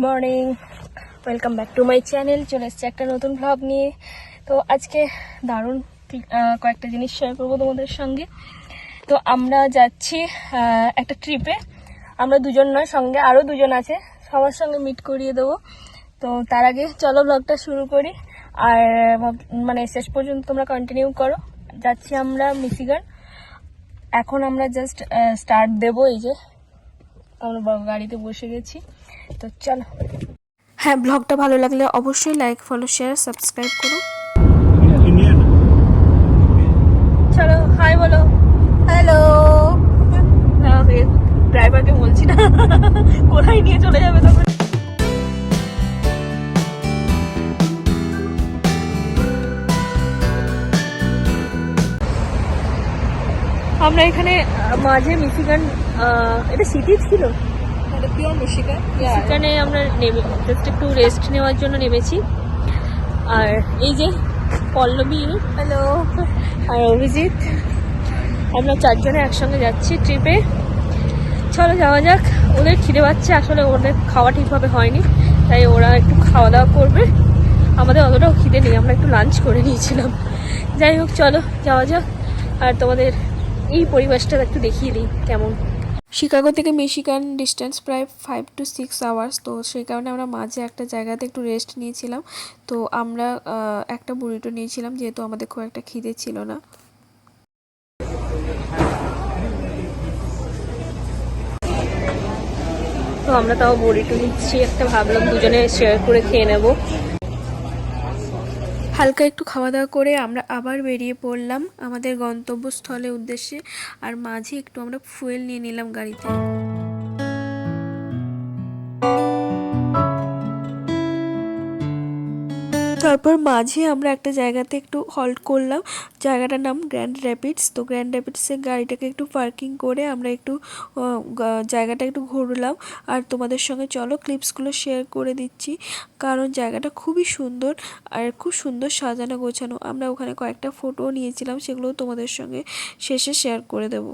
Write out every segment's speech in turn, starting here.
Morning, welcome back to my channel. চলে এসেছি একটা নতুন ব্লগ নিয়ে। তো আজকে দারুণ কয়েকটা জিনিস শেয়ার করবো তোমাদের সঙ্গে। তো আমরা যাচ্ছি একটা ট্রিপে। আমরা দুজন নয়, সঙ্গে আরও দুজন আছে, সবার সঙ্গে মিট করিয়ে দেবো। তো তার আগে চলো ব্লগটা শুরু করি, আর মানে শেষ পর্যন্ত তোমরা কন্টিনিউ করো। যাচ্ছি আমরা মিশিগান। এখন আমরা জাস্ট স্টার্ট দেবো। এই যে আমরা গাড়িতে বসে গেছি, তো চলো। হ্যাঁ, ব্লগটা ভালো লাগলে অবশ্যই লাইক, ফলো, শেয়ার, সাবস্ক্রাইব করো। চলো, হাই বলো। হ্যালো। ড্রাইভারকে বলছি না, কোথায় নিয়ে চলে যাবে তখন। আমরা এখানে মাঝে মিশিগান, এটা সিটি ছিল, সেখানে আমরা নেমে জাস্ট একটু রেস্ট নেওয়ার জন্য নেমেছি। আর এই যে পল্লবী, হ্যালো, আর অভিজিৎ, আমরা চারজনে একসঙ্গে যাচ্ছি ট্রিপে। চলো যাওয়া যাক। ওদের খিদে পাচ্ছে, আসলে ওদের খাওয়া ঠিকভাবে হয়নি, তাই ওরা একটু খাওয়া দাওয়া করবে। আমাদের অতটাও খিদে নেই, আমরা একটু লাঞ্চ করে নিয়েছিলাম। যাই হোক, চলো যাওয়া যাক। আর তোমাদের এই পরিবেশটা একটু দেখিয়ে দিই কেমন। শিকাগো থেকে মিশিগান ডিস্টেন্স প্রায় 5 to 6 আওয়ার্স। তো সেই কারণে আমরা মাঝে একটা জায়গাতে একটু রেস্ট নিয়েছিলাম। তো আমরা একটা বুরিটো নিয়েছিলাম, যেহেতু আমাদের খুব একটা খিদে ছিল না। তো আমরা তাও বুরিটো নিচ্ছি একটা, ভাবলাম দুজনে শেয়ার করে খেয়ে নেব। হালকা একটু খাওয়া দাওয়া করে আমরা আবার বেরিয়ে পড়লাম আমাদের গন্তব্যস্থলের উদ্দেশ্যে। আর মাঝে একটু আমরা ফুয়েল নিয়ে নিলাম গাড়িতে। তারপর মাঝে আমরা একটা জায়গাতে একটু হল্ট করলাম, জায়গাটার নাম গ্র্যান্ড র্যাপিডস। তো গ্র্যান্ড র্যাপিডসে গাড়িটাকে একটু পার্কিং করে আমরা একটু জায়গাটা একটু ঘুরলাম। আর তোমাদের সঙ্গে চলো ক্লিপসগুলো শেয়ার করে দিচ্ছি, কারণ জায়গাটা খুবই সুন্দর আর খুব সুন্দর সাজানো গোছানো। আমরা ওখানে কয়েকটা ফটোও নিয়েছিলাম, সেগুলোও তোমাদের সঙ্গে শেষে শেয়ার করে দেবো।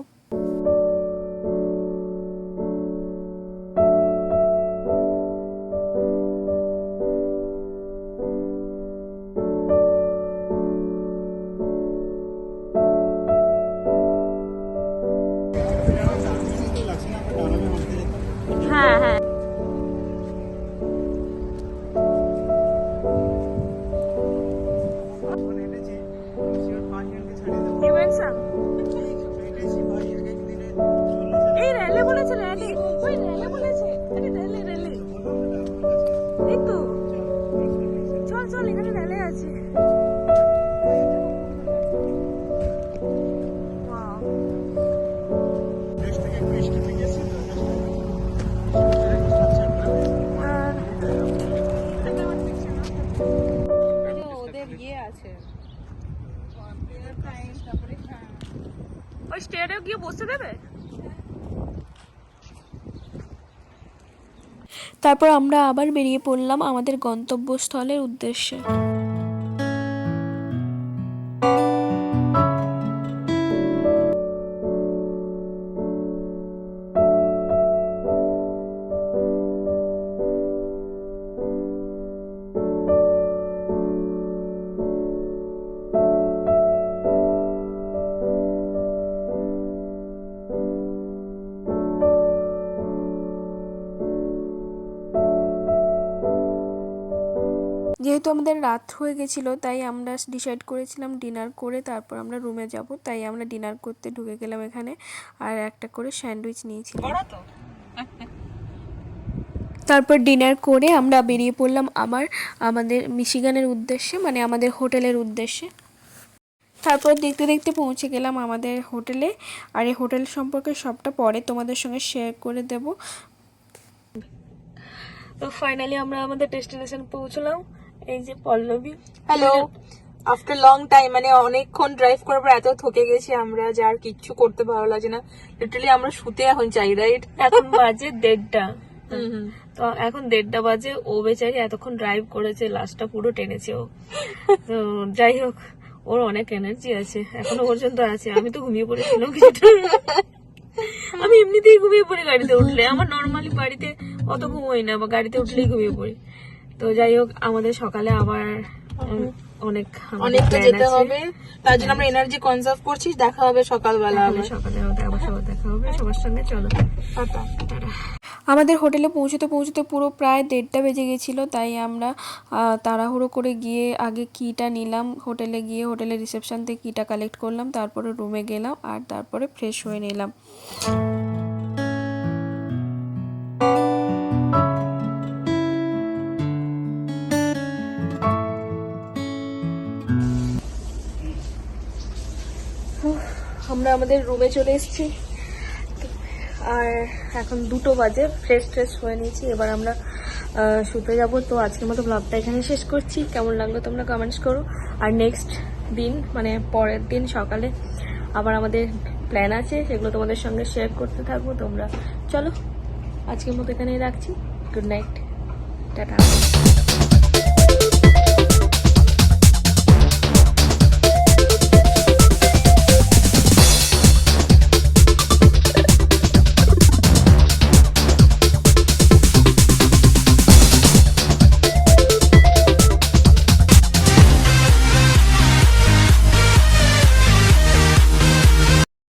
হ্যাঁ হ্যাঁ, এই রেলে বলেছে, রেলে, ওই রেলে বলেছে, রেলে রেলে, এই তো চল চল, এখানে রেলে আছে। ওই স্টেয়ারে গিয়ে বসতে দেবে। তারপর আমরা আবার বেরিয়ে পড়লাম আমাদের গন্তব্যস্থলের উদ্দেশ্যে। যেহেতু আমাদের রাত হয়ে গেছিলো, তাই আমরা ডিসাইড করেছিলাম ডিনার করে তারপর আমরা রুমে যাব। তাই আমরা ডিনার করতে ঢুকে গেলাম এখানে, আর একটা করে স্যান্ডউইচ নিয়েছিলাম। তারপর ডিনার করে আমরা বেরিয়ে পড়লাম আমাদের মিশিগানের উদ্দেশ্যে, মানে আমাদের হোটেলের উদ্দেশ্যে। তারপর দেখতে দেখতে পৌঁছে গেলাম আমাদের হোটেলে। আর এই হোটেল সম্পর্কে সবটা পরে তোমাদের সঙ্গে শেয়ার করে দেব। তো ফাইনালি আমরা আমাদের ডেস্টিনেশন পৌঁছলাম। এই যে Pallavi, hello. After long time, মানে অনেকক্ষণ ড্রাইভ করার পর এত থকে গেছি আমরা যে আর কিচ্ছু করতে ভালো লাগছে না। লিটারালি আমরা শুতে এখন চাই, রাইট? এখন বাজে 1:30। তো এখন 1:30 বাজে। ও বেচারি এতক্ষণ ড্রাইভ করেছে, লাস্টটা পুরো টেনেছে ও। তো যাই হোক, ওর অনেক এনার্জি আছে, এখনো পর্যন্ত আছে। আমি তো ঘুমিয়ে পড়েছিলাম কিছুটা। আমি এমনিতেই ঘুমিয়ে পড়ি গাড়িতে উঠলে। আমার নর্মালি বাড়িতে অত ঘুমোই না, বা গাড়িতে উঠলেই ঘুমিয়ে পড়ি। তো যাই হোক, আমাদের সকালে আবার অনেকটা যেতে হবে, তার জন্য আমরা এনার্জি কনজার্ভ করছি। দেখা হবে সকালবেলা, সকালে আবার সবার দেখা হবে সবার সঙ্গে। চলো টাটা। আমাদের হোটেলে পৌঁছতে পৌঁছতে পুরো প্রায় 1:30টা বেজে গেছিলো, তাই আমরা তাড়াহুড়ো করে গিয়ে আগে কিটা নিলাম। হোটেলে গিয়ে হোটেলের রিসেপশন থেকে কিটা কালেক্ট করলাম, তারপরে রুমে গেলাম আর তারপরে ফ্রেশ হয়ে নিলাম। আমরা আমাদের রুমে চলে এসেছি, আর এখন 2টো বাজে। ফ্রেশ হয়ে নিয়েছি, এবার আমরা শুতে যাব। তো আজকের মতো ব্লগটা এখানে শেষ করছি। কেমন লাগলো তোমরা কমেন্টস করো। আর নেক্সট দিন মানে পরের দিন সকালে আবার আমাদের প্ল্যান আছে, সেগুলো তোমাদের সঙ্গে শেয়ার করতে থাকবো। তোমরা চলো আজকের মতো এখানেই রাখছি। Good night, tata.